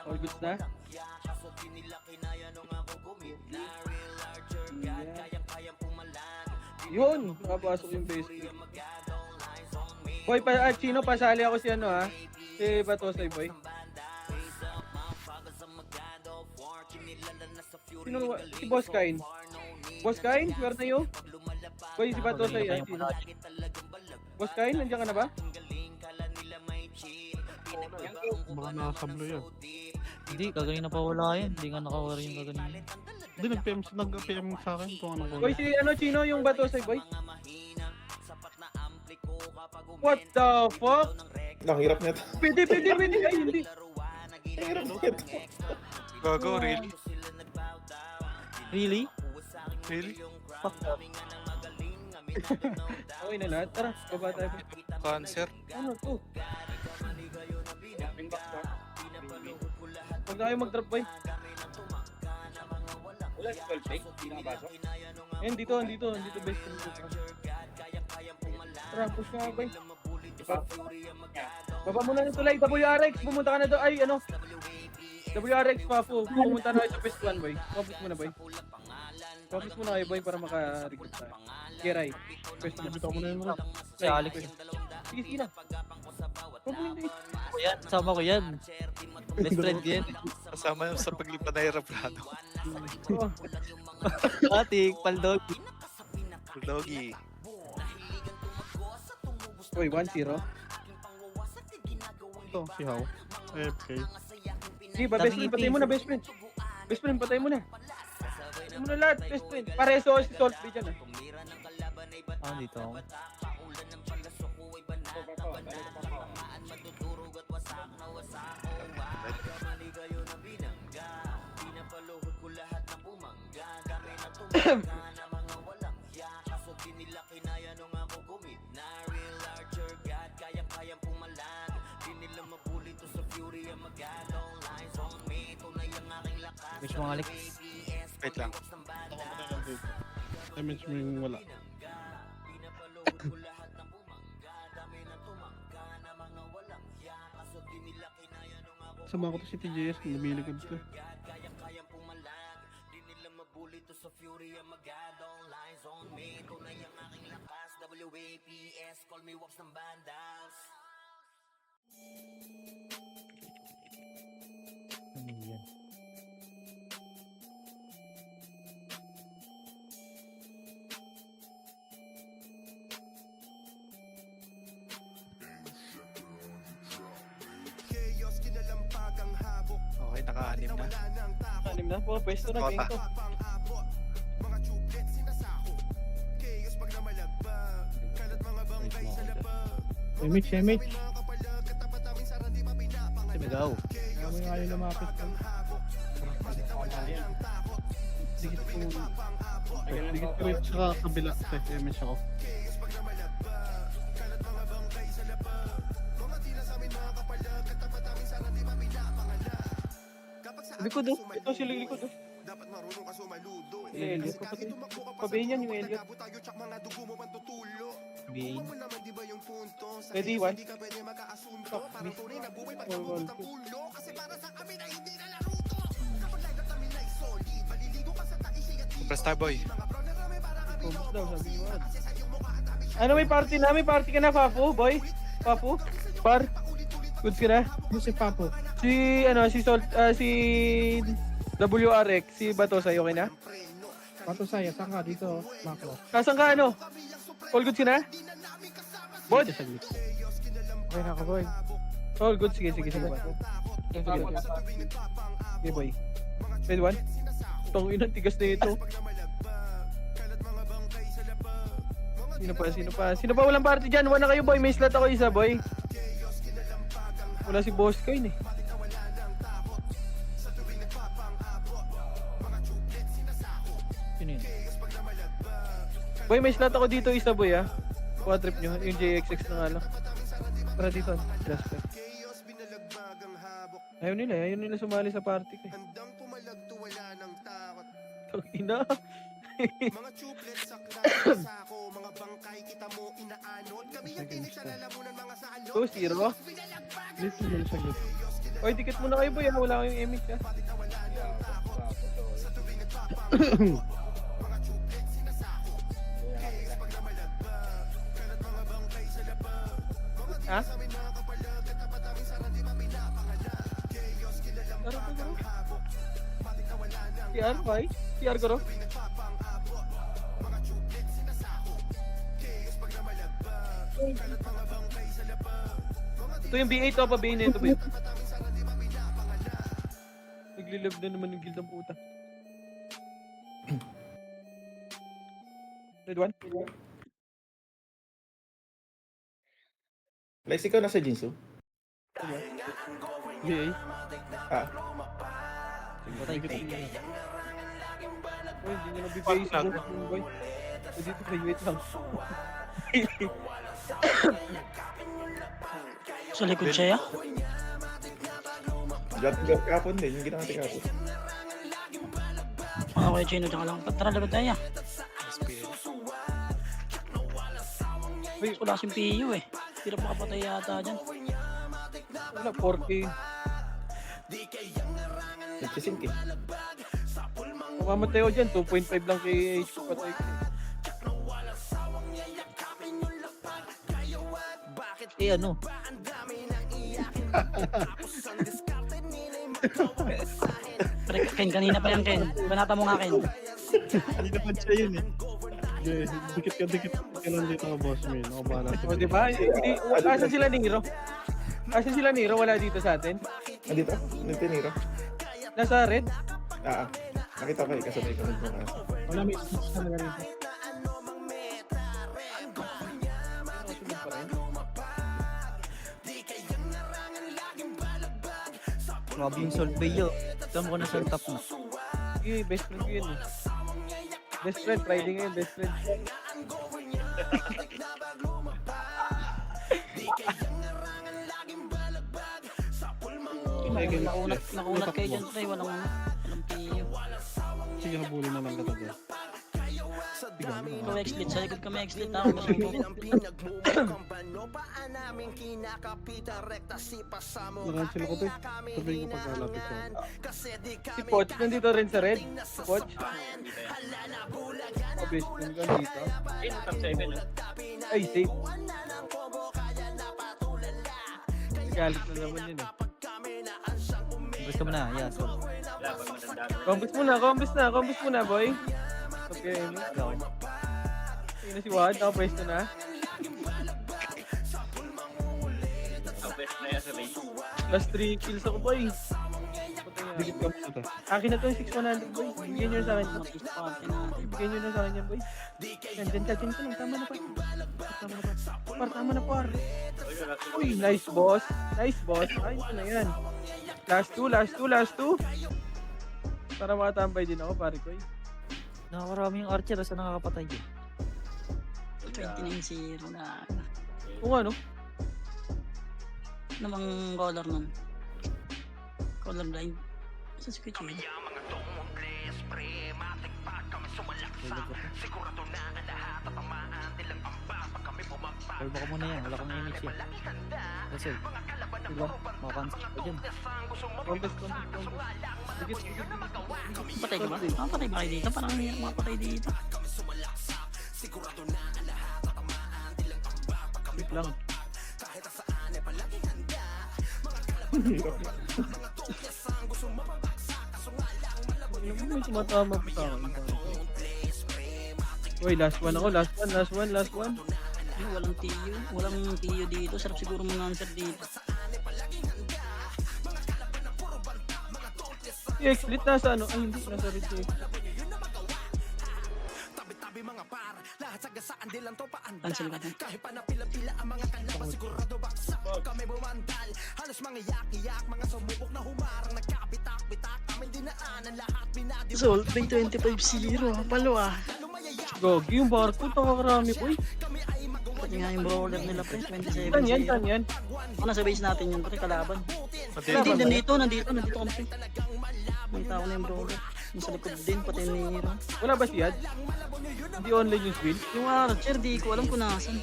All goods na? Yun! Nakapasok yung base clip. Boy, Chino, pasali ako si ano ha? Si Batosay, boy. Sino? Si Boss Kain. Boss Kain, where na you? Boy, si Batosay yan. Sino? Boss Kain, nandiyan ka na ba? Baka nakasablo yan. Hindi, kagaling na pa wala yan. Hindi nga nakawari yung kagaling. Hindi, nag-PM sa akin kung ano ko. Boy, si ano, Chino, yung Batosay, boy. What the fuck? Ang hirap nito. Pwede. Ay, hindi. Ang hirap nito. Gago, really? Really? Really? Fuck that. Okay na lahat. Tara, baba tayo. Cancer? Ano to? Huwag na kayo mag-drop, boy. Wala si Colpake, hindi nakapasok. Ayun, dito best friend ko. Tara, push nga, boy. Baba muna ng tulay, WRX, pumunta ka na doon. Ay, ano? WRX, Papu, pumunta na kayo sa Pest 1, boy. Focus muna, boy. Focus muna kayo, boy, para maka-recruit tayo. Kiray, Pest 1. Bitaw mo na yun, bro. Si Alex. Sige na. Huwag mo hindi. Ako yan, sama ko yan. Best friend ko yan. Kasama yung sa paglipad na aeroplano. Oo. Atik, paldog. Doggy. Uy, 1-0. Ito, si How. AFK. Sige ba, best friend, patay mo na, best friend. Best friend, patay mo na. Patay mo na lahat, best friend. Pareso si Salt Bay dyan, ah. Ah, dito ako. Wish mo Alex. Wait lang. Damage mo yung wala. Sama ko to si TJS kung lumilikod to. Ano yan? Okay, naka-anim na. Anim na po, pwesto na, Kota. ganito. Image. Sumigaw. Kaya mo yung ayaw lumapit ko. Dikit ko rin sa kabila. Image ako. Likod oh. Ito sila likod, oh. Elliot, kapatid. Pabayin yan yung Elliot. Gain. Ready, one. Press tayo, boy. Focus daw, sabi ni Juan. Ano, may party na? May party ka na, Papu, boy? Papu? Par? Goods ka na? Ano si Papo? Si, ano, si Salt, si WRX, si Batosay, okay na? Pato saya, saan ka dito? Macro. Nasaan ka, ano? All goods ka na? Bod? Okay na ka, boy. All goods, sige. Sige, boy. Pwede one? Tong ina, tigas na ito. Sino pa walang party dyan? Wala kayo, boy. May slot ako isa, boy. Wala si Boss Kain, eh. Sino yun? Boy, may slot ako dito isa, boy, ah. Quadrip nyo, yung JXX na nga lang. Tara dito, Jasper. Ayaw nila sumali sa party ko, eh. Tong ina. Mga chuplets sa klase sa ako, mga bangkay kita mo inaanod. Kami ang tinig sa lalamunan mga salot. 2-0. Dito lang sa git. Oy, dikit muna kayo boy, wala kayong image ha. Ha? TR, boy? TR ko ro? Ito yung B8 to, pa-B na ito, boy. Naglilab na naman yung guild ng puta. Red one? Lex, ikaw nasa Jinsu? Yeah. Ah, Patay ko. Uy, hindi nyo nabibigay sa boss mo, boy. O dito, boy, wait lang. Sa likod siya, ya? gat kapon din, yung ginawa natin kapon. Okay, Chino, tsaka lang. Tara, labad tayo. Uy, Wala kasing PU eh. Hirap makapatay yata dyan. wala, 4K. Nagsisink eh. Kung mamatay ko dyan, 2.5 lang kay HP patay ko. Eh ano? Pre, Ken, kanina pa yan, Ken. Banata mo nga, Ken. Hindi naman siya yun eh. Yeah, dikit ka lang dito ka boss man. Ako bahala sa O, diba? Hindi, asan sila Nero? Asan sila Nero? Wala dito sa atin? Nandito? Nagtinira? Nasa red? Ah, nakita ko eh, kasabay ko nagmukha. Wala may isip ka na rin. Grabe yung Salt Bay yun. Alam ko na sa top na. Sige, best friend ko yun eh. Best friend, Friday ngayon, best friend. Nakunat kayo dyan, pre. Walang PU. Sige, habulin na lang kita doon. Ikaw, X-Lit. Sa likod kami, X-Lit. Ako, gusto mo. Nakansel ko to eh. Sabihin ko pagkalapit ko. Si Poch, nandito rin sa red. Si Poch. O, best friend ko dito. Top 7. Ay, safe. Galit na naman yun eh. Gusto mo na, yeah. So, Combos muna, boy. Okay, Amy. Ayun na si Wad, nakapwesto na. Top best na yan sa race. Plus 3 kills ako, boy. Patay nga. Dikit ka mo ito. Akin na to yung 6100, boy. Bigyan nyo na sa akin. Bigyan nyo na sa akin yan, boy. Yan, dyan ka lang. Tama na, par. Tama na, par. Uy, nice, boss. Nice, boss. Ayos na yan. Last two. Para makatambay din ako, pare ko. nakakarami yung archer sa nakakapatay yun. 29-0 na. Kung ano? Namang color nun. Color blind. Sa switch yun. Kalma ka muna yan, wala kang image yan. Kasi, diba, makakansa ko dyan. Combos. Dikit. Patay ka ba? Patay ba kayo dito? Parang hirap makapatay dito. Wait lang. May tumatama pa sa akin. Uy, last one. Ay, walang TU. Walang TU dito. Sarap siguro mga answer dito. Yung X-Lit nasa ano? Ay, hindi. Nasa red eh. Cancel ka na. Result, may 25-0. Palo ah. Gogi, yung barcode. Nakakarami ko eh. Pati nga yung brawler nila pre. 27-0. Saan yan? Kung nasa base natin yun pre, kalaban. Hindi, nandito kami pre. May tao na yung brawler. Nasa likod din, pati ni Hero. Wala ba si Yad? Hindi online yung build? Yung archer, di ko alam kung nasan.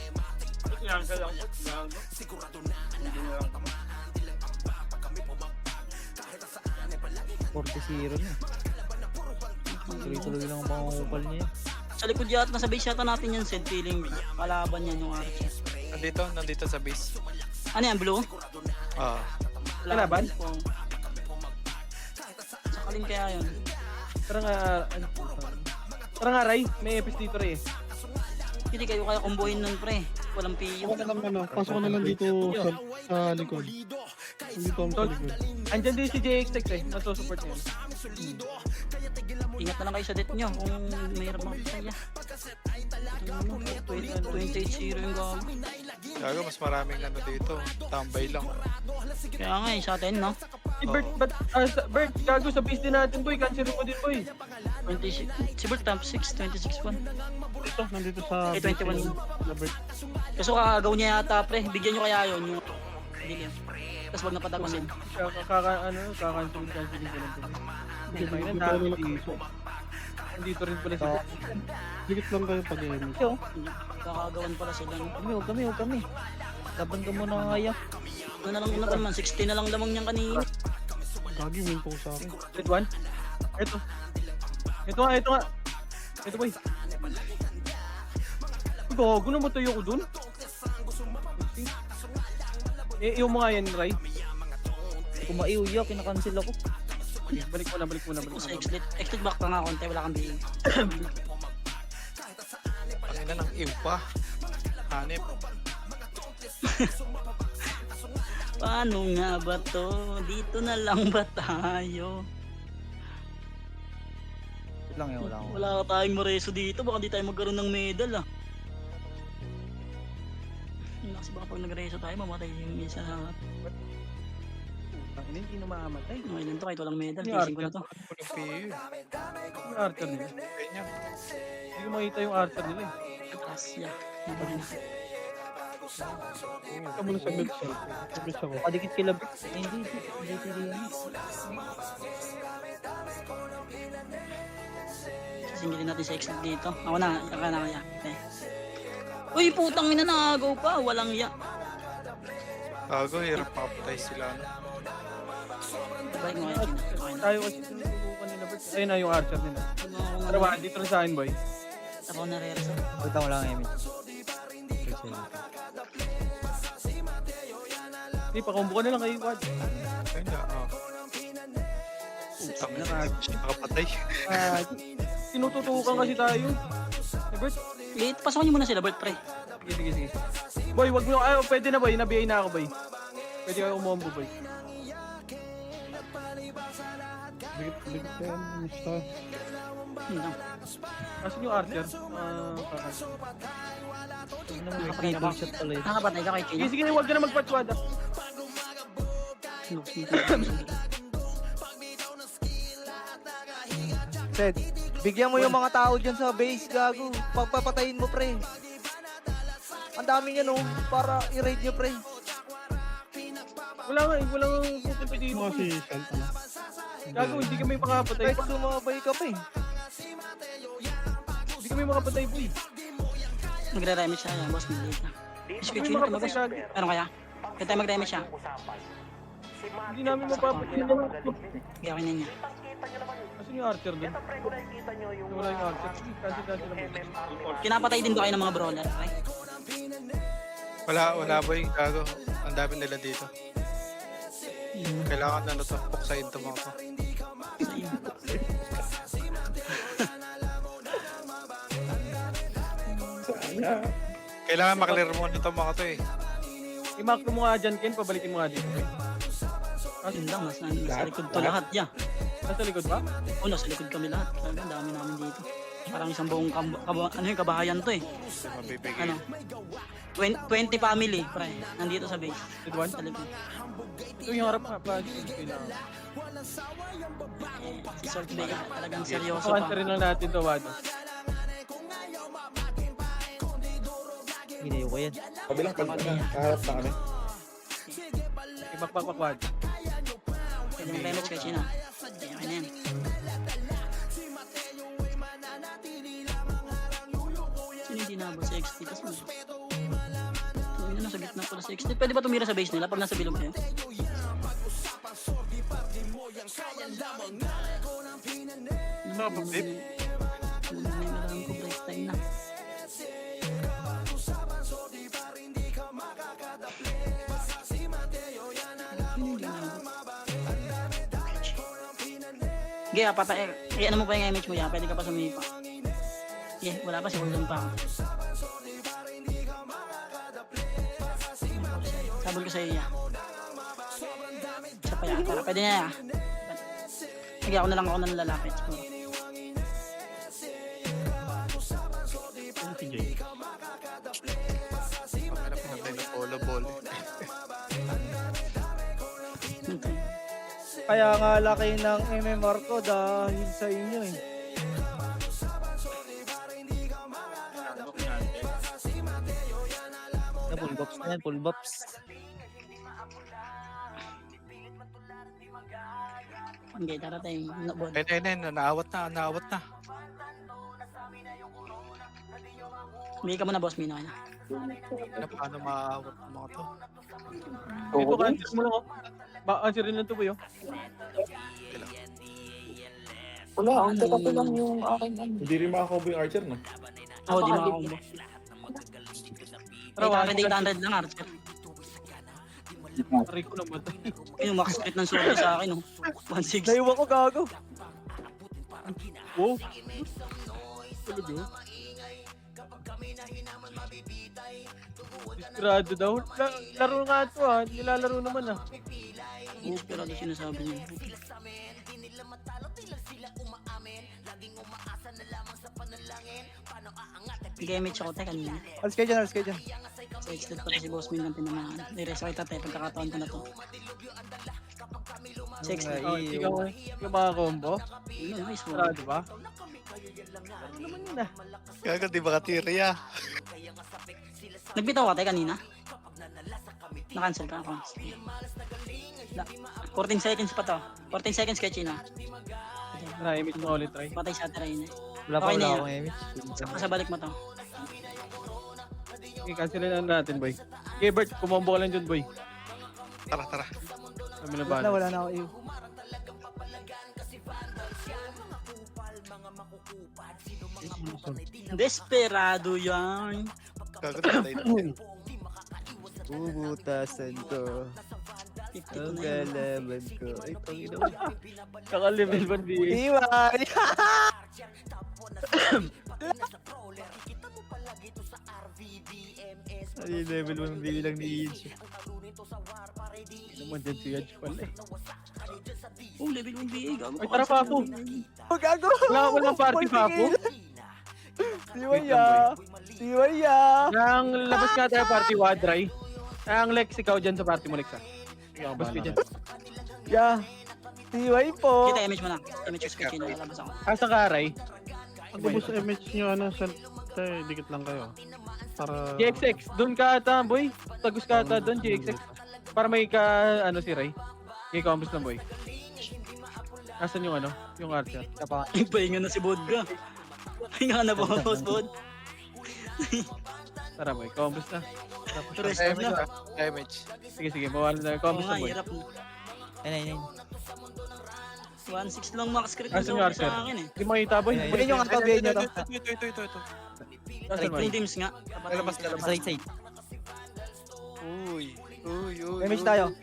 40-0 na. Tuloy-tuloy lang ang pangungupal niya. Sa likod yata, nasa base yata natin yan, Sed. Feeling kalaban yan yung Archer. Nandito sa base. Ano yan, Blue? Ah, Kalaban? Oo. Sakalin kaya yun. Tara nga, tara nga, Ray. May epis dito, Ray. Hindi kayo kaya kumbuhin nun, pre. Walang piyo. Pasok ko na lang dito sa likod. Dito ako sa likod. Andyan din si JXX eh. Nasusupport niya. Ingat na lang kayo sa death nyo kung mayroon mga pataya. 28-0 yung gawa. gago, mas maraming ano dito. Tambay lang. Kaya nga sa atin, no? Si Bert, Bert, gago sa base din natin, boy. Cancel mo din, boy. 26. Si Bert top 6, 26-1. Ito, nandito sa... 21. Labert. Kaso kakagaw niya yata, pre. Bigyan nyo kaya yun yung... Dilim. Tapos wag napatapasin. Kaka-cancel ko lang din. Hindi na dito. Nandito rin pala si Bert. Dikit lang kayo pag-emit. Kakagawan pala sila. No? Huwag kami. Laban ka muna kaya. Ano na lang na naman, 60 na lang lamang niyang kanina. Gagi, win po sa akin. Red one. Ito. Ito nga. Ito, boy. Gago na matayo ko dun. Yung mga yan, Ray. Kung maiuya, kinakancel ako. Balik mo na. Sa exit. Exit back ka nga konti, wala kang biing. Pangina ng ew pa. Hanip. Paano nga ba to? Dito na lang ba tayo? Wait lang wala akong. Wala tayong Moreso dito, baka di tayo magkaroon ng medal ah. Kasi baka pag nag-reso tayo, mamatay yung isa na. Hindi na makamatay. Okay lang to, kahit walang medal, Yung facing ko na to. Walang PU. Yung Archer nila. Ganyan. Hindi ko makita yung Archer nila eh. Asya. Ito muna sa mid side. Sa mid ako. Kadikit kila Bert. Hindi. Singilin natin sa exit dito. Ako na, kaya. Okay. Uy, putang ina, nakagaw pa. Walang ya. Gago, hirap makapatay sila. Ano. Balik mo kayo, Gina. Okay na. Tayo kasi sinubukan nila Bert. Ayun na yung Archer nila. Tara ba, dito rin sa akin, boy. Ako na reso. Wait lang, wala akong image. Hindi, pakumbo ka na lang kay Wad. Ayun na, Tang na nakapatay. Tinututukan kasi tayo. Bert, Wait, pasokan niyo muna sila, Bert, pre. sige. Boy, wag mo, pwede na boy, nabiyay na ako boy. Pwede ka umombo boy. Dikit yan. Basta. Yun lang. Kasi yung Archer, Nakapatay na shot pala yun. Nakapatay ka kay Kenya. sige, wag ka na magpatwad ah. Sed, bigyan mo yung mga tao dyan sa base, gago. Pagpapatayin mo, pre. Ang dami niya, no? Para i-raid nyo, pre. Walang pupunta dito. Mga si Salt. Gago, hindi kami makapatay. Kahit sumabay ka pa eh. Hindi kami makapatay boy. Magre-remit siya, yan, boss. Maliit na. Hindi Squid kami yun, makapatay tumagos. gago. Meron kaya? Kaya tayo mag-remit siya. Hindi namin mapapatay. Kaya okay na niya. Kasi yung Archer doon. Wala yung Archer. Kasi lang boy. Kinapatay din ba kayo ng mga brawler, pre? Wala boy, gago. Ang dami nila dito. Kailangan na to, puksain to mga to. Sana. Kailangan maklear mo na to mga to eh. I-macro mo nga dyan, Ken. Pabalikin mo nga dito. Yun lang, nasa likod to lahat, yeah. Nasa likod ba? Oo, nasa likod kami lahat. Talaga, ang dami namin dito. Parang isang buong kabahayan to eh. Mabibigay. Ano? 20 family, pre. Nandito sa base. Red one? Sa likod. Ito yung harap nga pa. Kailangan. Si Salt Bay, talagang seryoso Pakanta pa. rin lang natin to, Wado. Ginayo ko yan. Kabilang kaharap na kami. Ibakbak, Wado. Pwede yung damage kay China. Okay na yan. Sino hindi nabot sa XP? Tapos mo. Tumira na sa gitna pala sa XP. Pwede ba tumira sa base nila pag nasa bilog kayo? Ano ba, babe? Marami ko break time na. Sige, patay. Ano mo pa yung image mo yan? Pwede ka pa sumipa. Sige, wala pa si Wilson pa. Sabol ko sa iyo yan. Isa pa yan. Tara, pwede na yan. Sige, ako na lang lalapit. Ano si Jay? Pangarap natin ng polo ball. Okay. Kaya nga laki ng MMR ko dahil sa inyo eh. Na full box na yan, full box. Okay, tara tayo. Nabod. Ayun, naawat na. Bigay ka muna, boss. Mino na. Ano, paano maawat ng mga to? Ito, cancel mo lang ako. Answer rin lang to, boy, oh. Wala, ang teka ko lang yung aking ano. Hindi rin makakombo yung Archer, no? Oo, di makakombo. Tara, 800 lang, Archer. Aray ko naman. Yung max rate ng solo sa akin, oh. 1.6. Naiwan ko gago. Wow. Talaga? Desperado daw. Laro nga to, ha. Nilalaro naman, ah. Oo, pero ano sinasabi niya? Nag-image ako tayo kanina. Alis kayo dyan, alis kayo dyan. Sa extent pati si Boss Min lang tinamaan. Nire-reso kita tayo pagkakataon ko na to. Sa extent. Oh, ikaw yung mga combo. Yun, nice mo. Desperado ba? Ano naman yun, ah? Gaga, di ba katiri Nagbitaw ka tayo kanina? Na-cancel ka ako. 14 seconds pa to. 14 seconds kay Chino. Na-image mo ulit, try. Patay sa atin rin eh. Wala pa, Okay na wala yan. akong image. Sa balik mo to. Okay, cancelin na natin, boy. Okay, Bert, kumombo ka lang dyan, boy. Tara. Kami na Wala, ba? wala na ako iyo. Desperado yan. Gaga, tatay na. Bubutasan ko. 50 to Ang 9. kalaban ko. Ay, pangina mo. Kaka-level 1 BA. Iwan! Ay, level 1 bili lang ni Yinch. Naman dyan si Yadge pala, eh. Oh, level 1 BA. Gago. Ay, tara, Papo. Oh, gago! Walang party, Papo. Siwaya! Siwaya! Nang labas nga tayo party, Wadray. Ang Lex, ikaw dyan sa party mo, Lex, ha? Ikaw, basta dyan. Yeah! Siway po! Kita image mo na. Image ko sa Chino. Lalabas ako. Asa ka, Aray? Ang bubos image nyo, ano, tayo, dikit lang kayo. Para... GXX, doon ka ata, boy. Tagus ka ata doon, GXX. Para may ka, ano si Ray. I-combos lang, boy. Asan yung ano? Yung Archer. Pahinga na si Bodga. Pahinga na po, Boss Bod. Tara, boy. Combos na. Tapos, Rest Damage na. Damage. sige, mawala na. Oo Combos nga, na, boy. hirap. Ayun. 1.6 lang max crit Asan yung yung solo Archer? sa akin eh. Hindi makita, boy. Ay, Kunin yung antabi nyo to. Ito. Asan, boy? Green teams nga. Lalabas. Side, side. Uy. Image tayo.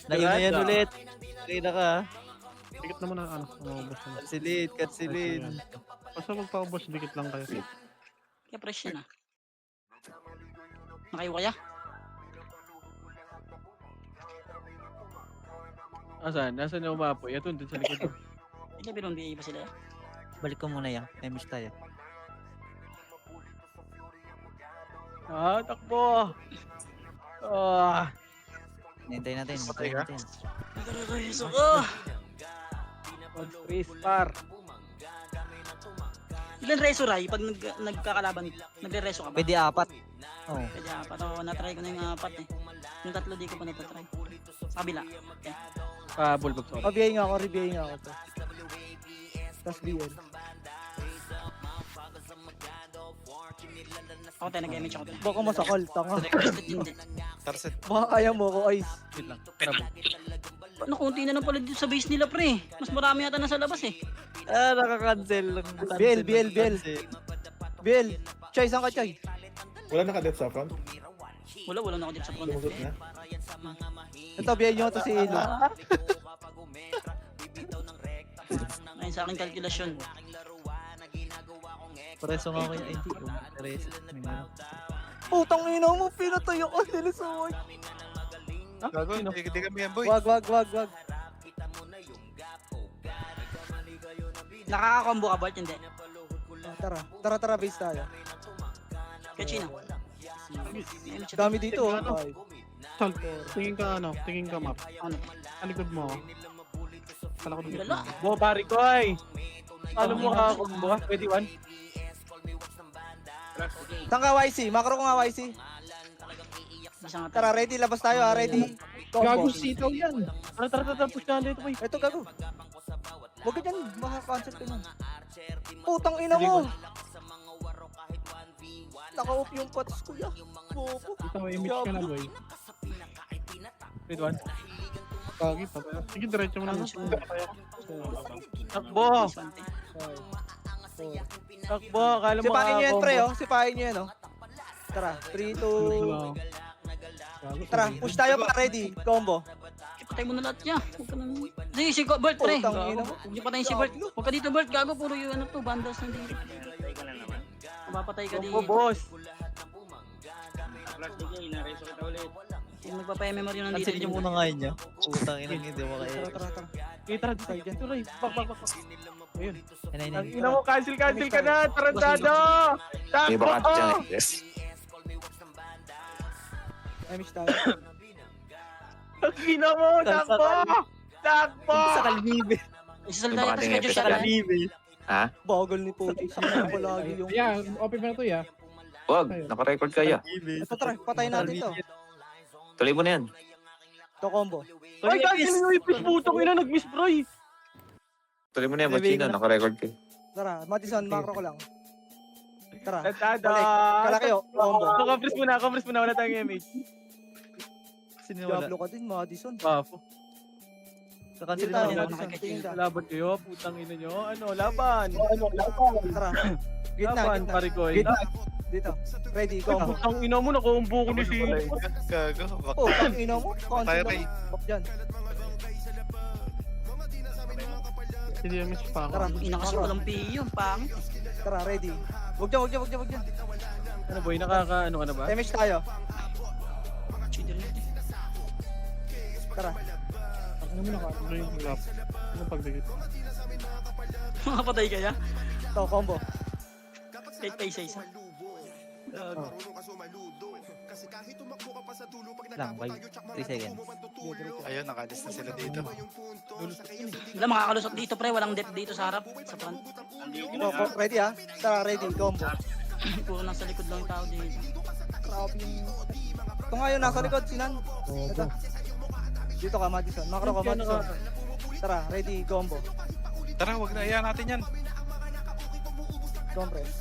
Lagyan na yan ulit. Kaya ka. Dikit naman na, ano, umabos na. Kansilin. Basta magpaubos, dikit lang kayo. Kaya fresh yan ah. Nakayo kaya? Asan? Asan yung umapoy? Ito, dun sa likod. Hindi pero hindi ba sila? Balik ko muna yan. Image tayo. Takbo! Hintayin natin. Patay Hintayin ka? natin. Nagkakareso ka! Space par. Ilan reso Ray pag nagkakalaban? Nagre-reso ka ba? Pwede 4. Oo. Pwede apat. Oo, natry ko na yung 4 eh. Yung 3 di ko pa natatry. Sa kabila. Okay. Bulbog, sorry. Pabiyay nga ako, rebiyay nga ako to. Tapos BL. Ako tayo nag-MH ako tayo. Baka masakal, tanga. Twisted hindi. Tarset. Baka kaya mo ko, Ice. Wait lang. Tara po. Paano konti na lang pala dito sa base nila pre? Mas marami yata nasa labas eh. Ah, nakaka-cancel. Biel. Biel, Chay, saan ka, Chay? Wala naka-death sa front? Wala na ako dito sa front. Lumusot na? Ito, Biel nyo to si Ilo. Ayun sa aking kalkulasyon. Pareso nga ako yung ID ko. Pareso. Putang ina mo, pinatay ako, nilisuway. Gago, hindi kami yan, boy. Wag. Nakaka-combo ka Bart? Hindi. Tara, base tayo. Kachina. Dami dito, oh. Ay. Sal, tingin ka map. Ano? Alikod mo. Kala ko dito. Lala. Bo, pare ko ay. Ano mo kakakumbo ka? 21? Saan ka, YC? Macro ko nga, YC. Isa nga Tara, ready, labas tayo, ha, ready. Combo. sitaw yan. Tara, push na dito, boy. Ito, gago. Huwag ka dyan, maka-cancel ka nun. Putang ina mo! Naka-off yung pots ko ya. Bobo. Ito, image ka na, boy. 21? Kagi pa. Sige, diretso mo na. Takbo! Takbo, akala mo Sipahin nyo yan, pre, kakakombo. oh. Sipahin nyo yan, oh. Tara, 3, 2... Tara, push tayo pa, ready. Combo. Patay mo na lahat niya. Huwag ka nang... Sige, si Bert pre. Putang ina mo. Huwag niyo patayin si Bert. Huwag ka dito Bert. Gago, puro yung ano to. Bandas na dito. Patay ka na naman. Mapapatay ka Takbo, dito. boss. Plus, sige, inareso kita ulit. Yung nagpapaya-memory nandito. Cancel niyo muna nga yun niya. Putang ina hindi mo kaya. Tara. Tara, dito, Ray. Bak. Ayun. Ang Ayun. ina mo, cancel ka na. Tarantado! May Takbo! baka dyan eh. Yes. Amish tayo. Ang ina mo, takbo! Takbo! Sa Kalbibe. Isasalda Yung yung mga schedule tingin- siya. Kalbibe. Ha? Bagal ni Pogi. Saan ko lagi yung... open mo na to, ya. Wag, naka-record kayo. Ito, tara, patayin natin to. Tuloy mo na yan. Ito, combo. Ay, cancel yung ipis putong ina, nag-miss, bro. Tuloy mo na yan, Machino. Naka-record kayo. Tara, Madison, macro ko lang. Tara, Tarantado! balik. Kalaki, oh. Combo. Compress muna. Wala tayong image. Sino wala? Diablo ka din, Madison. Bafo. Sa cancel Dito, na Wala yan. ako nakikita. tingin ka. Laban kayo, putang ina nyo. Ano, laban. Tara. Gitna. Laban, pare ko. Dito. Ready, combo. Putang ina mo, nakuumbo ko ni si... Gago, Oh, ang ina mo. Cancel Tayo, lang. Ray. Bak dyan. Hindi image pa ako. Tara, Ina kasi walang PE yun. Pangit. Tara, ready. Wag dyan. Ano boy, ano ka na ba? Damage tayo. Cheater yun. Tara. Ano mo naka-ano yung lap? Ano pagdikit? Makapatay kaya? Ito, combo. Kahit pa isa-isa. Lang, 3 seconds. Ayun, nakalis na sila dito. Wala makakalusot dito pre. Walang depth dito sa harap. Sa front. Ready, ha? Tara, ready, combo. Puro nasa likod lang yung tao dito. Grabe yung... Ito nga yun, nasa likod, Sinan. Ito. Dito ka, Madison. Macro ka, Madison. Tara, ready, combo. Tara, wag na iya natin yan. Compress.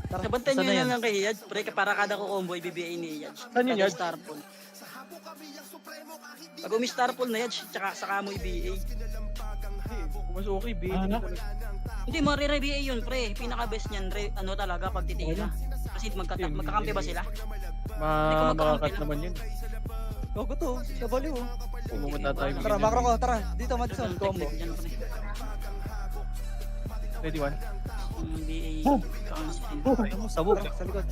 Tara. Nabantan Saan nyo na yan? na lang kay Iyad. Pre, para kada ko combo, ibibigay ni Iyad. Saan yun, Iyad? Star Pool. Pag umi-Star Pool na Iyad, tsaka saka mo i-BA. Mas okay, B. Hindi, mare-BA yun, pre. Pinaka-best niyan, ano talaga, pag titila. Kasi magkakampi ba sila? Makakat naman yun. Gogo to, sa baliw. Pumunta tayo. Tara, macro ko, tara. Dito, Madison, combo. Dyan, pre. Ready, one. Yung BA. Sabog. Tara, sa likod.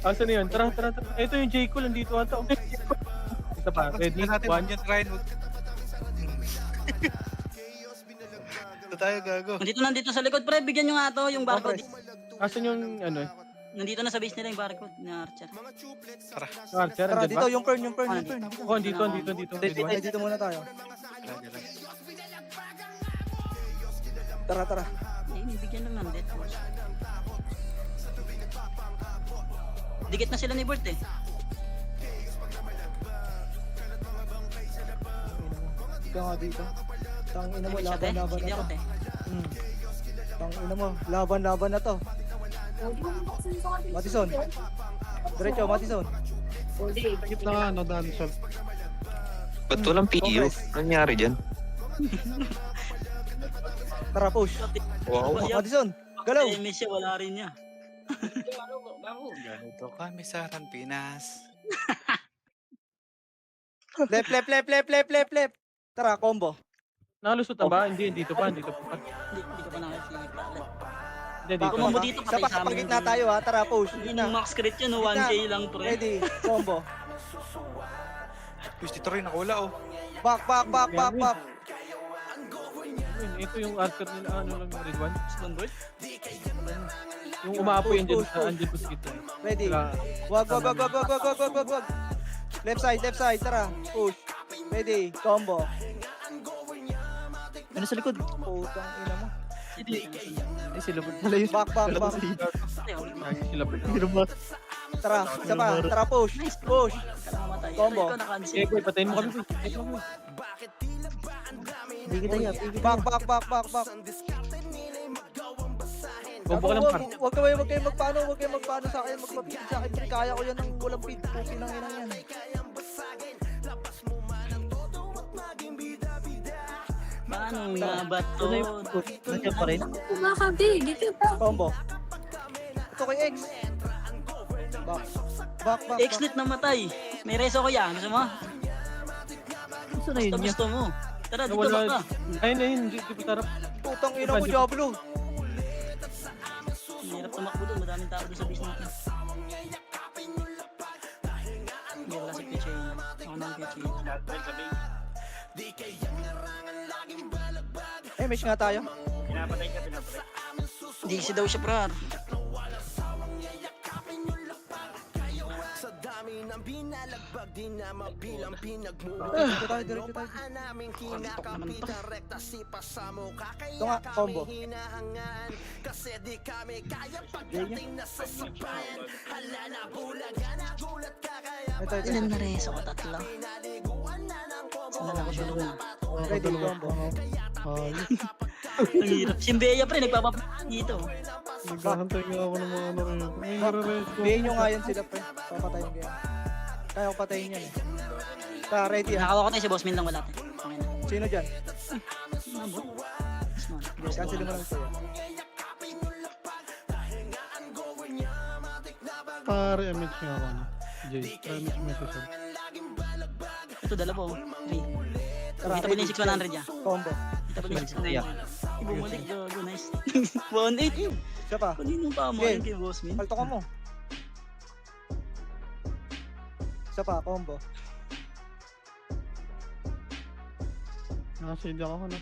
Asan na yun? Tara. Ito yung J. Cole, nandito ata. Isa pa, ready, Tignan natin, one. dyan, Ryan. Ito tayo, gago. Nandito sa likod, pre. Bigyan nyo nga to, yung barcode. Asan yung, ano, Nandito na sa base nila yung barcode na Archer. Archer, Tara, andyan dito, ba? yung pern. Oh, dito. Ready, one. Dito muna tayo. Tara. Eh, bigyan lang ng death force. Dikit na sila ni Bert eh. Ikaw nga dito. Tangina mo, Hindi siya, te. laban Hindi na ako, to. te. Tangina mo, laban na to. Matison. Diretso, Matison. Gitna ano, daan siya. Ba't walang PU? Anong nangyari dyan? Tara, push. Wow. Matison, galaw. MS siya, wala rin niya. Ganito kami sa Pinas. Left, left, left, left, left, left, left. Tara, combo. Nakalusot na ba? Hindi, dito pa. Hindi ka pa nakikita. Hindi, dito Kung mo pa. dito, Sa patay sa amin. pagkagitna tayo ha. Tara, push. Yun yung max crit yun, 1k lang pre. Ready, combo. Push dito rin, nakawala oh. Back, back, back, back, back. Yun, ito yung answer nila, ano lang yung red one. Standard? Yung umaapoy yun dyan Push, sa andyan po sa gitna. Ready. Wala. Wag, wag, wag, wag, wag, wag, wag, wag, wag, wag. Left side, tara. Push. Ready, combo. Ano sa likod? Putang ina mo. Ay, sila ba? Wala yun. Back, back, back. Ay, sila pa. Hirbat. Tara, isa pa. Tara, push. Push. Nakamatay. Combo. Ikaw na-cancel. Eh, boy, patayin mo kami. Boy. Ito mo. Hindi kita yan. Back, back, back, back, back. Bomba ka lang par. Wag kayong magpaano sa akin. Magpapit sa akin. Pre, kaya ko yan ng walang pit. Pukin ng inang yan. Paano nga ba to? Nandiyan pa rin. Kumakabi, dito pa. Combo. Ito kay X. Back. Back, back, back. X-lit namatay. May reso ko yan. Gusto mo? Gusto na yun niya. Gusto mo? Tara, dito Nawala. ba ka? Ayun, ayun. Hindi ko tarap. Putang ina mo, Diablo. Hirap tumakbo doon. Madaming tao doon sa base natin. Hindi wala si Pichain. Ako na ang Pichain. Match nga tayo. Pinapatay ka, pinapatay. DC daw siya, prar. Sa dami ng binalagbag, di na mabilang pinagmumula. Diretso tayo, diretso tayo. Paan namin kinakapit ang rekta sipa sa mukha. Ito Kaya nga, combo. kami hinahangan. Kasi di kami kaya pagdating na sa sabayan. Hala na bulaga, nagulat ka kaya Ito. Ilan na reso ko? Tatlo. pinaliguan na ng kobo. Sana lang ako dalawa. Ready, combo. Ang hirap. Si Mbea, pre, nagpapap dito. Naghahantay nga ako ng mga ano rin. Ay, nare-rest ko. Bihin nyo nga yan sila, pre. Papatayin ko yan. Kaya ko patayin yan eh. Tara, ready ha. Nakawa ko tayo si Boss Min lang wala tayo. Okay na. Sino dyan? Ano ba? Smart. Cancel mo lang sa'yo. Pare, MH nga ako. Jay, MH message. Ito, dalawa oh. 3. Tara, Kita ba yung 6100 niya? combo. Kita ba yung 6100? Yeah. Bumalik, gago, nice. 1-8. Siya pa. Kanino pa mo Okay. kay Boss Min? Palto ka mo. Siya pa, combo. Nakasid ako na.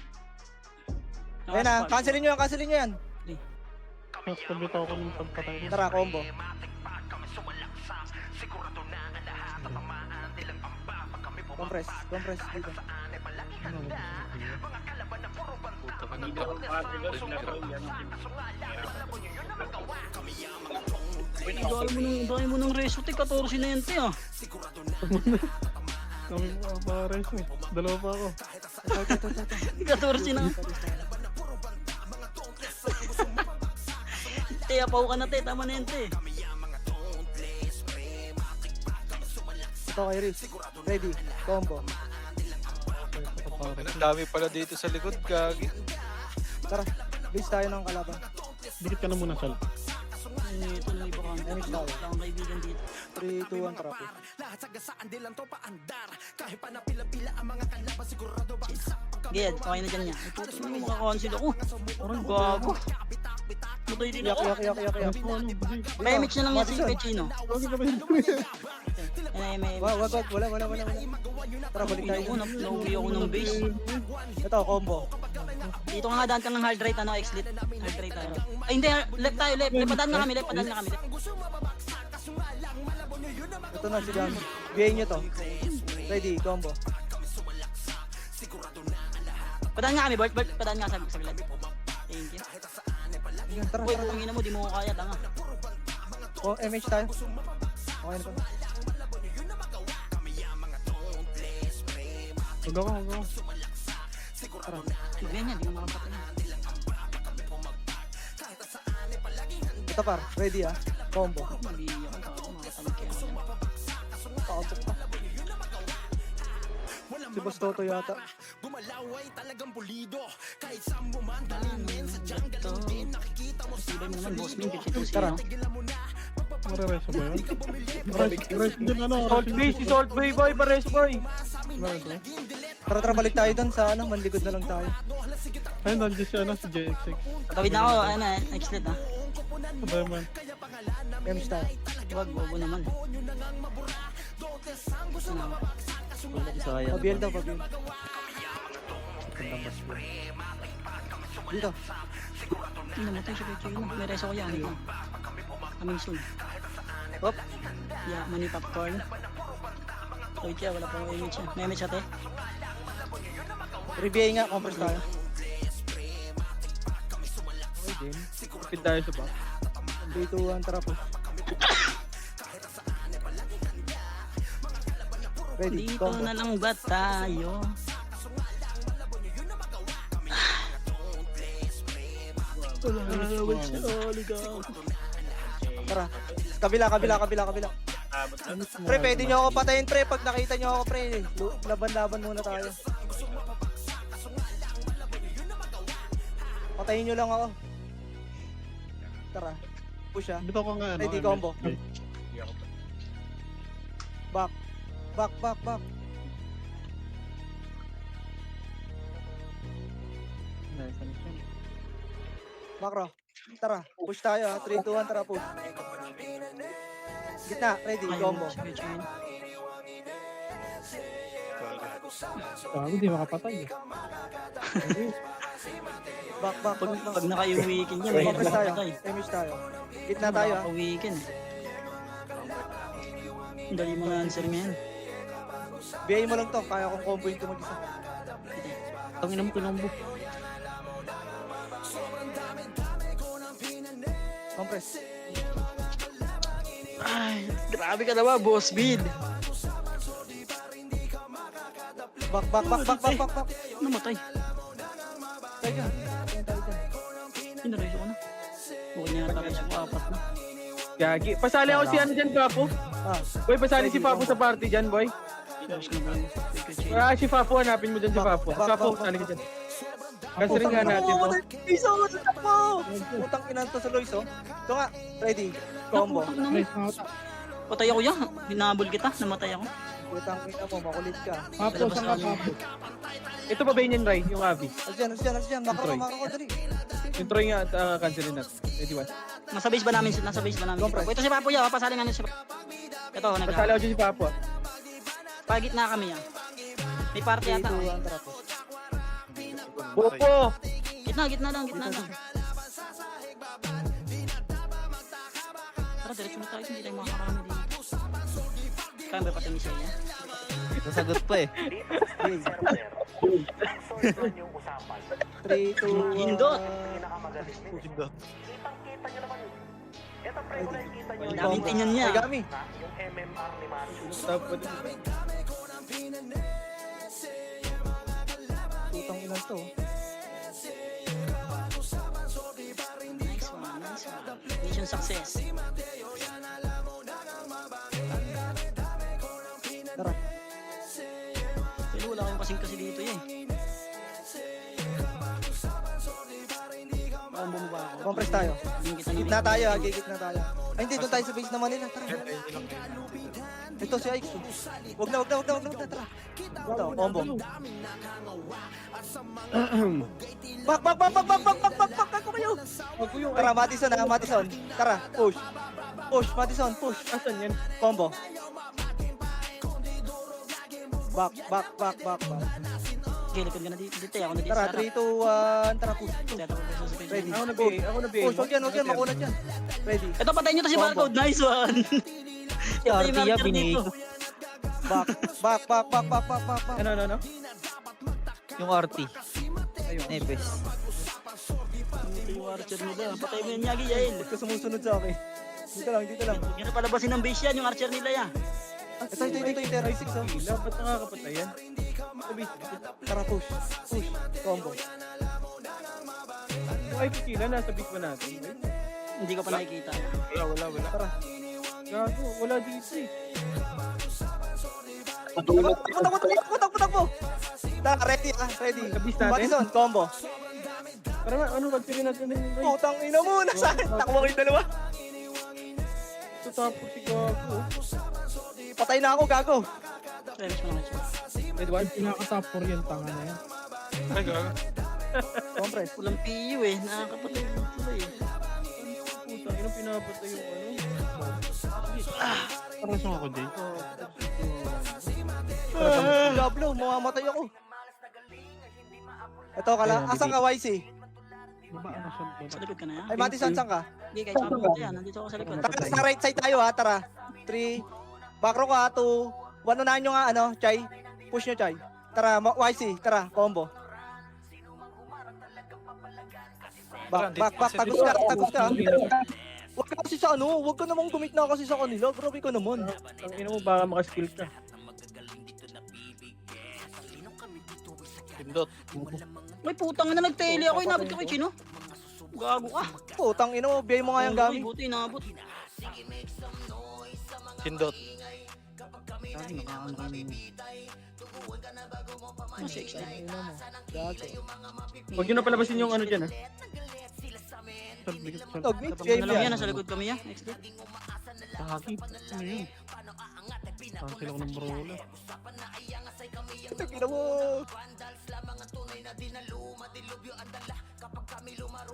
Ayan na, cancelin nyo yan. Nakasabit ako ng pagpatay. Tara, combo. Compress dito. Dami mo ng reso, 14 na yan, te ah. Kami mga pares eh. Dalawa pa ako. 14 na. Te, apaw ka na, te. Tama na yan, te. Ito kay Riz. Ready, combo. Ang dami pala dito sa likod, gagi. Tara, base tayo ng kalaban. Dikit ka na muna, Sal. Ito na iba kang kaibigan dito. 3, 2, 1, tara po. Lahat sa gasaan, di lang to paandar. Kahit pa napila-pila ang mga kalaban, sigurado bagsak. Ged, okay na dyan niya. Ay, puto mo maka-cancel ako. Parang gago. Mutay din Yak. May image na lang yan si Pechino. May Wag, wala. Tara, balik tayo. Nauwi ako ng base. Ito, combo. Dito ka nga daan ka ng hard right, ano, X-lit. Hard right tayo. Ay, hindi, left tayo, left. Lepadaan na kami. Ito na sila. Bihin nyo to. Ready, combo. Padaan nga kami, Bart. Padaan nga sa gilid. Thank you. Ayan, tara. Wait, tangina mo, di mo ko kaya, tanga. Oh, MH tayo. Okay na to. Huwag ako. Tignan niya, di mo makapatay. Ito par, ready ah. Combo. Mali ako, tao, makatamad kaya ako. Pakabok pa. Si Boss Toto yata. Gumalaw ay talagang pulido. Kahit saan mo man dalhin sa jungle din. Nakikita mo sa Sibay mo naman, boss Min, 52 Tara. Marereso ba yun? Marereso din ano? Salt Bay, si Salt Bay boy, pares boy. Marereso. Tara balik tayo doon sa ano, manlikod na lang tayo. Ayun, nandiyan siya ano, si JX6. Tatawid na ako, ano exit ah. Sabay man. Games tayo. Wag, bobo naman. Sayang. Pabiel daw, pabiel. Dito. Hindi namatay siya kay Chuy. May reso ko yan. Ito. Coming soon. Hop. Yeah, money popcorn. Wait kaya, wala pang image yan. May image ate? Review nga, compress tayo. Okay din. Kapit tayo sa back. 3, 2, 1, tara po. Ready, Dito combo. na lang ba tayo? Tara. Kabila. Pre, pwede nyo ako patayin, pre. Pag nakita nyo ako, pre. Laban-laban muna tayo. Patayin nyo lang ako. Tara. Push ah. Dito ko nga ano. Ready, combo. Back. Macro. Tara. Push tayo ah. 3, 2, 1, tara push. Gitna. Ready, combo. Sige, Chuy. Hindi makapatay eh. Back. Pag naka-weekend niya, may Compress tayo. patay. Damage tayo. Gitna tayo ah. Naka-weekend. Ang dali mo na answer mo yan. Biyahin mo lang to. Kaya kong combo yung mag-isa. Tangin mo kilombo. Compress. Ay, grabe ka naman, boss Bid. Back. Namatay. Tayo dyan. Pinareso ko na. Bukan niya nata reso ko, 4 na. Gagi. Pasali ako si ano dyan, Papo. Ah. Boy, pasali si Papo sa party dyan, boy. Tapos na ba yun? Ah, si Papo, hanapin mo dyan si Papo. Papo, sali ka dyan. Cancelin nga natin to. Isa mo sa takbo! Putang ina to sa Lois oh. Ito nga. Ready. Combo. Naputang naman. Patay ako yan. Hinabol kita. Namatay ako. Putang ina mo. Makulit ka. Papo sa kapo. Ito ba Banyan Rai, yung Avi? Asyan. Macro ko. Dali. Yung Troy nga, cancelin natin. Ready, one. Nasa base ba namin? Nasa base ba namin? si Compress. Papo? Ito si Papo yan. Pasali nga si Papo. Ito, Pasali ako dyan si Papo. Pagit na kami yan. May party 3, yata. 2, 1, tara po. Popo! Gitna lang. Tara, diretso na tayo. Hindi tayo makakarami dito. Kaya ba pati misa niya? Nasagot pa eh. 3, 2, 1. Hindot. Ang daming tinyan niya. Origami. Stop po din. Putang ina to. Nice one. Mission success. Tara. Pero wala kayong kasing kasi dito eh. Combo mo ba ako? Compress tayo. Hindi kita Gitna tayo ah. Gitna tayo. Ay hindi. Doon tayo sa base naman nila. Tara. Ito si Ike. Wag na. Tara. Ito. Combo. Back. Kumayo. Tara, Madison. Tara, push. Madison, push. Asan yan? Combo. Back. Okay, likod ka na dito. Dito ako na dito. Tara, 3, 2, 1. Tara, push. Ready. Ako na B. Push, wag yan. Makunat yan. Ready. Ito, patayin nyo to si Barcode. Nice one. Ito yung Artia, marker binigay dito. ko. Back. Ano? Yung RT. Ayun. Nepes. Ito yung archer nila. Patay mo yan, Yagi, Yael. Ba't ka sumusunod sa akin? Dito lang. Yan na palabasin ng base yan, yung archer nila yan. Ito yung Terry 6 oh. Hila, ba't nakakapatay yan? Tara, push. Combo. Yung IQ kila, nasa big ba natin? Hindi ko pa nakikita. Wala. Gago, wala dito eh. Takbo. Ready. Kabis natin. Madison, combo. Para ano, pagpili natin ng Ray. Putang ina mo, nasaan? Takbo kayo dalawa. Ito tapos si Gago. Patay na ako, gago. French mo naman siya. Edward, Pinaka-top 4 yung tanga na yan. Ay, gago. Compress. Walang PU eh. Nakakapatay mo tuloy eh. puta, inong pinapatay yung ano. Parang saan ako, Jay? Diablo, mamamatay ako. Ito, asan ka, YC? Baba ano siya? Sa likod ka na yan. Ay, Madison, saan ka? Hindi, kahit saan mo yan. Nandito ako sa likod. Tara, sa right side tayo ha, tara. 3, back row ka, 2, 1, unahan nyo nga, ano, Chay. Push nyo, Chay. Tara, YC, tara, combo. Back, tagos ka. Huwag ka kasi sa ano, huwag ka namang gumit na kasi sa kanila. Grabe ka naman. Ang ina mo, baka makaskill ka. Pindot. May putang na nag-tele ako. Inabot ko kay Chino. Gago ka. Putang ina mo, biyay mo nga yung gamit. Buti inabot. Pindot. Ano 60? Huwag nyo na palabasin yung ano dyan, ha? Dog, biyay Ano mo lang yan? yan. Nasa likod kami yan. XD. Sakit. Ano yun? Cancel ako ng brawler. Tingnan mo.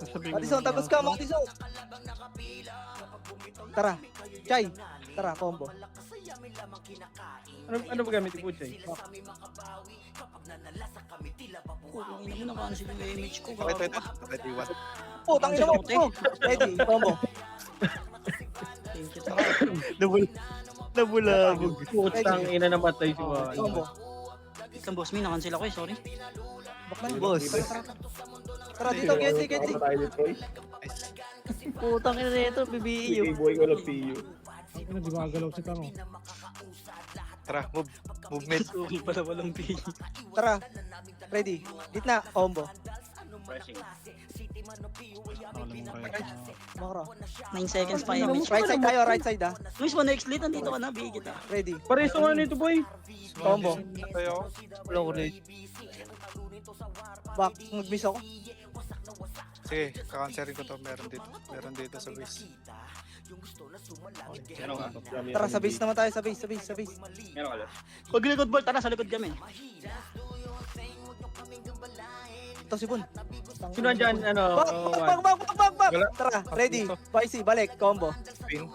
Sasabihin ko Madison, na- tagos ka, Madison. Tara, Chay. Tara, combo. Ano ba gamit yung Puchay? Putang ina mo, naka-cancel yung image ko. Wait. Gago ka. Ready, one. Putang ina mo. Ready, combo. Thank you. Nabulabog. Putang ina namatay si Wally. Combo. Isang boss me, na-cancel ako eh. Sorry. Boss. Tara dito, Genji. Putang ina nito, BBE yun. Ano, di ba galaw si Tango? Tara, movement. Sorry pala walang PU. Tara. Ready. Gitna, combo. Pressing. Makro. 9 seconds pa image. Right side tayo, right side ha. Luis, 1 next lead. Nandito ka na. Bigit kita. Ready. Pareso nga nito, boy. Combo. Tayo. Wala ko rin. Back. Mag-miss ako. Sige, kakanserin ko to. Meron dito sa base. Meron ka. Tara, sa base naman tayo. Sa base. Meron ka lang. Pag likod ball, tara sa likod kami. Ito si Bun. Sino andyan, ano, Wally? Back. Wala. Tara, ready. YC, balik. Combo. Pin.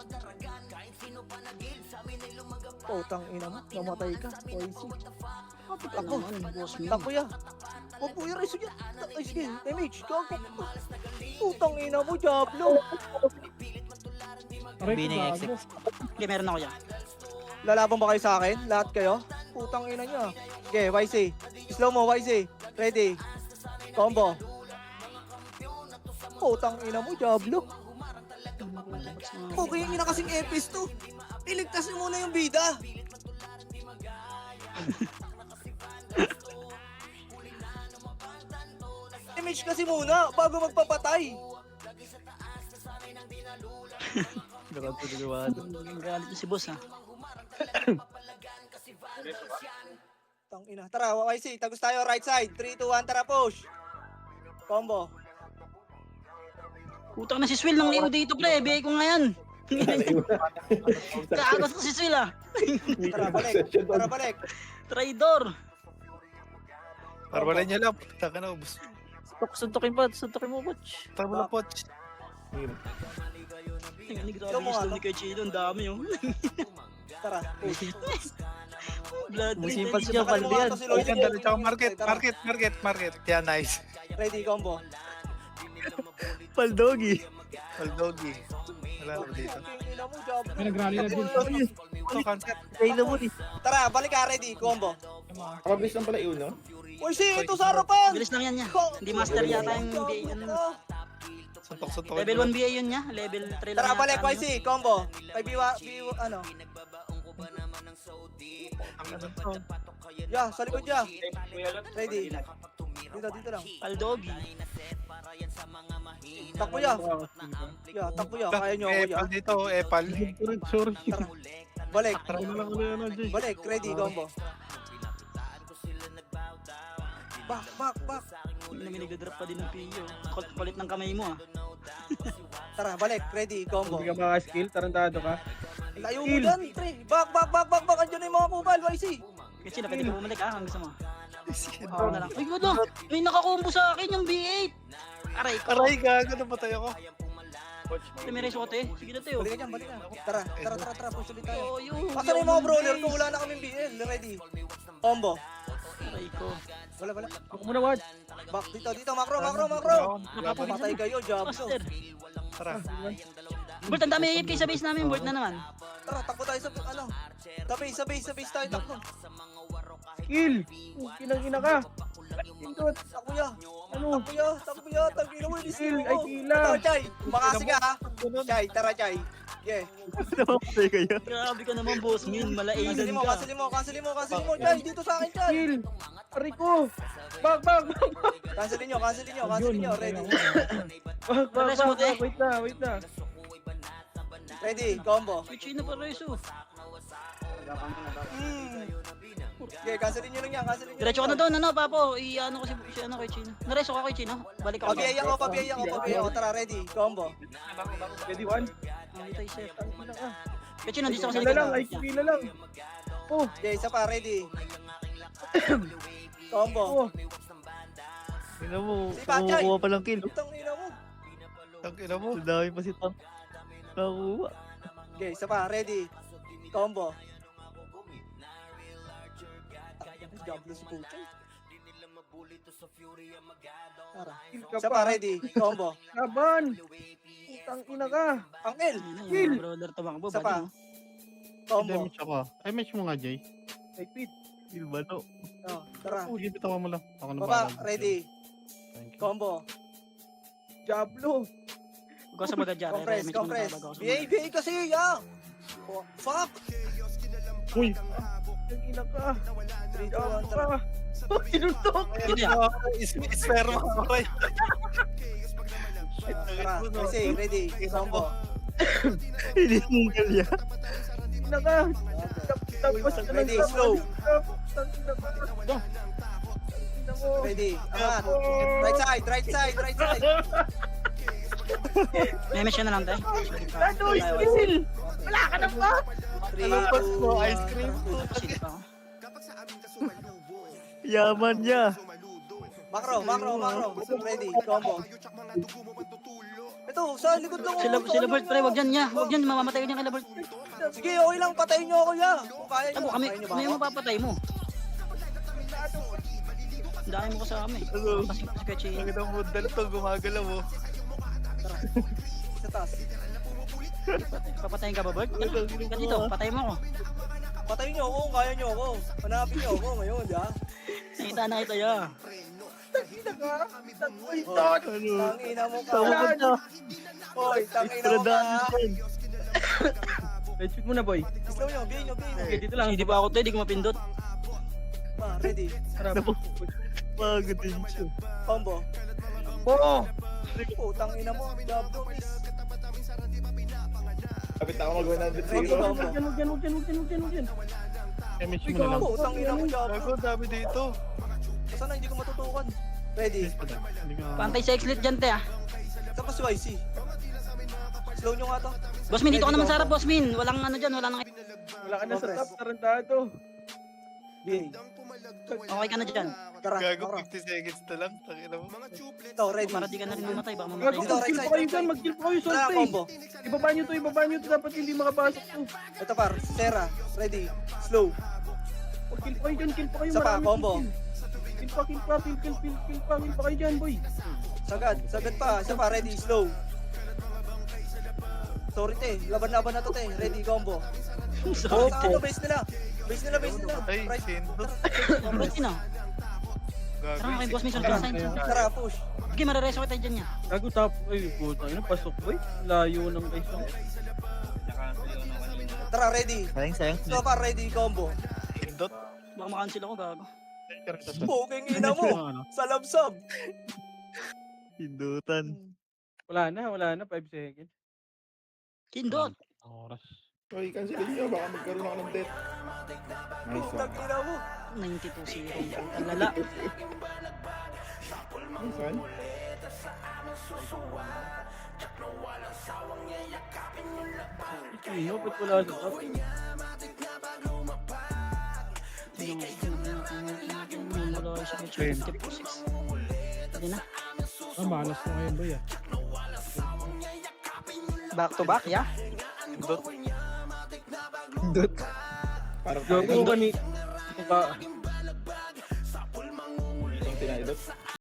Putang ina mo. Namatay ka. YC. Ako. Boss me. Takbo ya. Huwag po yung reso yan. Ay, sige. MH. Gago. Putang ina mo, Diablo. Bining exec. Okay, meron ako dyan. Lalaban ba kayo sa akin? Lahat kayo? Putang ina nyo. Okay, YC. Slow mo, YC. Ready. Combo. Putang ina mo, Diablo. Okay, yung ina kasing epis to. Iligtas nyo muna yung bida. Image kasi muna, bago magpapatay. Galit si boss ha. Tang ina. Tara, YC, tagos tayo right side. 3, 2, 1, tara push. Combo. Putang na si Swill ng liw dito pre. Bigay ko nga yan. Kaagos ko si Swill ah. Tara, balik. Traidor. Parbalay niya lang. Taka na, ubus. Suntukin mo, Butch. Tara mo lang, Poch. Tingnan ni grabe yung slow ni Kuya Chino. Ang dami yung Tara, push. blood ring. Musimpal siya, Valve yan. Dali, tsaka market. Yeah, nice. Ready, combo. Paldogi. Paldogi. Wala na dito. Ina mo, Diablo. May nag-rally na din. Ito, cancer. Kailan mo ni. Tara, balik ka, ready, combo. Nakabilis lang pala yun, no? Uy, ito sa harapan! Bilis lang yan niya. Hindi master yata yung BA. Suntok. Level 1 BA yun niya. Level 3 lang Tara, yata. balik, YC, combo. Kay ano? Yeah, sa likod niya. Ready. Dito lang. Paldogi. Takbo ya. Skill ka. Ya, takbo ya. Kaya nyo ako ya. Epal dito, Epal. Sorry. Tara. Balik. Try na lang ulit ano, Jay. Balik. Ready, combo. Back. Hindi namin nagdadrop pa din ng PO. Palit ng kamay mo ah. Tara, balik. Ready, combo. Hindi ka maka-skill, tarantado ka. Layo mo dyan, pre. Back. Andiyan na yung mga kubal, YC. Kasi na pwede mo bumalik ah. Ang gusto mo. Ako na lang. Uy, good lang. May nakakombo sa akin yung B8. Aray ko. Aray, gago, napatay ako. Ito may resote. Sige na tayo. Balik ka dyan, balik ka. Tara. Push ulit tayo. Oh, yun. Asa na yung mga brawler ko? Wala na kaming BL. Ready. Combo. Aray ko. Wala. Ako muna, Wad. Back dito. Makro. Mamatay kayo, Jablo. Master. Tara. Bert, ang dami AFK sa base namin. Bert na naman. Tara, takbo tayo sa ano. Sa base tayo takbo. Skill! Kinang-ina ka. Pindot. Takbo ya. Ano? Takbo ya. Tangina mo, Skill, ay kila. Ito, Chay. Makasi ka ha. Chay, tara Chay. Yeah. Namatay kayo. Grabe ka naman, boss. Min, malainan Cancel ka. mo. Chay, dito sa akin, Chay. Skill! Aray ko! Back! Cancelin nyo. Ready. Back! Wait na. Ready, combo. Switch na pa, Reso. Okay, cancelin nyo lang yan. Diretso ka na doon, ano, Papo? I-ano ko si ano kay Chino. Nareso ka kay Chino. Balik ako. Pabiyaya ko. Tara, ready, combo. Ready, one? Tayo, sir. Tangina ka. Kay Chino, dito sa Kila lang, likod. ay kila lang. Oh, Okay, isa pa, ready. Combo. oh. Tingnan mo, Si Pachay. kumukuha pa lang kill. Tangina mo. Tangina mo. Ang dami pa si Tom. Nakuha. Okay, isa pa, ready. Combo. Diablo si Puchay. Tara. Skill ka Isa pa, ready. Combo. Laban! Tangina ka. Angel. Kill! Brother, tumakbo. Isa pa. Bali mo. Combo. Damage ako. Ay, match mo nga, Jay. Ay, Pete. Kill ba to? Oh, tara. Sige, bitawan mo lang. Ako na Baba, bahala. ready. Thank you. Combo. Diablo. Huwag ka sa bagadya. Compress. BA kasi, ya. Oh, fuck. Uy! Tangina ka. 3, 2, 1, Diablo tara. ka. Sinuntok. Yun yan. Isperma ka, Aray. Tara, kasi, ready. Combo. Hiningal niya. Tangina ka. Tapos ka ng Ready, slow. Tangina ka. Tangina mo. Ready. Angat. Right side. Memes ka na lang, tayo. Ano, skill? Wala ka na ba? 3, Alapas 2, mo, 1. ice cream. Sige pa ako. Yaman niya. Makro. Ready, combo. Ito, sa likod lang. Sila Bert, pre. Huwag dyan. Mamamatay ka niya kay Bert. Sige, okay lang. Patayin nyo ako, ya. Kung kaya nyo, Ako, kami patayin nyo ba yung ako? mapapatay mo. Dahil mo kasama eh. Kasi kay Chino. Ang inang modal to, gumagalaw mo. Sa taas. Papatayin ka ba, Bert? Ka dito, patayin mo ako. Patayin nyo ako kung kaya nyo ako. Hanapin nyo ako ngayon, ya. Nakita ya. Tangina ka. Uy, Oh, tot. tangina mo ka. Tawag na. Oy, tangina Extra mo ka. damage. Let's shoot muna, boy. Slow nyo, bihin nyo. Okay, dito lang. Hindi pa ako to, hindi ko mapindot. Ready, Harap. Pagod din siya. combo. Oo. Putang ina mo, Diablo, miss. Kapit ako mag-100 Ready, combo. Huwag yan. Damage mo na lang. Putang ina mo, Diablo. Gago, dami dito. Sana hindi ko matutukan. Ready, Hindi ka... Pantay sa exlit dyan, te ah. tapos YC. Slow nyo nga to. Boss Min, dito ka naman sa harap, Boss Min. Walang ano dyan, walang... Wala ka na sa top, tarantado. BA. Okay ka na dyan. Tara, Gago, makro. 50 seconds na lang. Tangina mo. Ito, ready. Para di ka na rin mamatay, baka Gago, mamatay Dito, ka. right mag-kill side, pa kayo right dyan, side. mag-kill pa kayo, Tara, Solpe. combo. Ibaba nyo to, dapat hindi makapasok to. Ito par, Sera. Ready, slow. Mag-kill pa kayo dyan, kill pa kayo, Isa pa, marami combo. kill pa kayo dyan, boy. Sagad pa. Isa pa, ready, slow. Sorry, te. Laban-laban na to, te. Ready, combo. Sorry, Ano, base nila. Base nila. Ay, Right. sindot. Bro, Min ah. Gago. Tara nga kay Boss Min, sultan sign. Tara, push. Sige, marereso kita dyan niya. Gago, top. Ay, puta, yun, pasok, boy. Layo ng guys. Tara, ready. Sayang. Ito pa, ready, combo. Sindot. Baka makancel ako, gago. Poking ina mo! Salabsab! Hindutan. Wala na, 5 seconds. Kindot. Oras. Hoy, cancelin nyo. Baka magkaroon ako ng death. Nice Putang one. ina mo! 92-0. Ang lala. Nice one. Ano, ba't wala sa top? Wala siya ng 50-6. Hindi na. Malas na ngayon, boy. Back to back, yeah? Parang Gago kani. Ito ka. Itong tinaidot.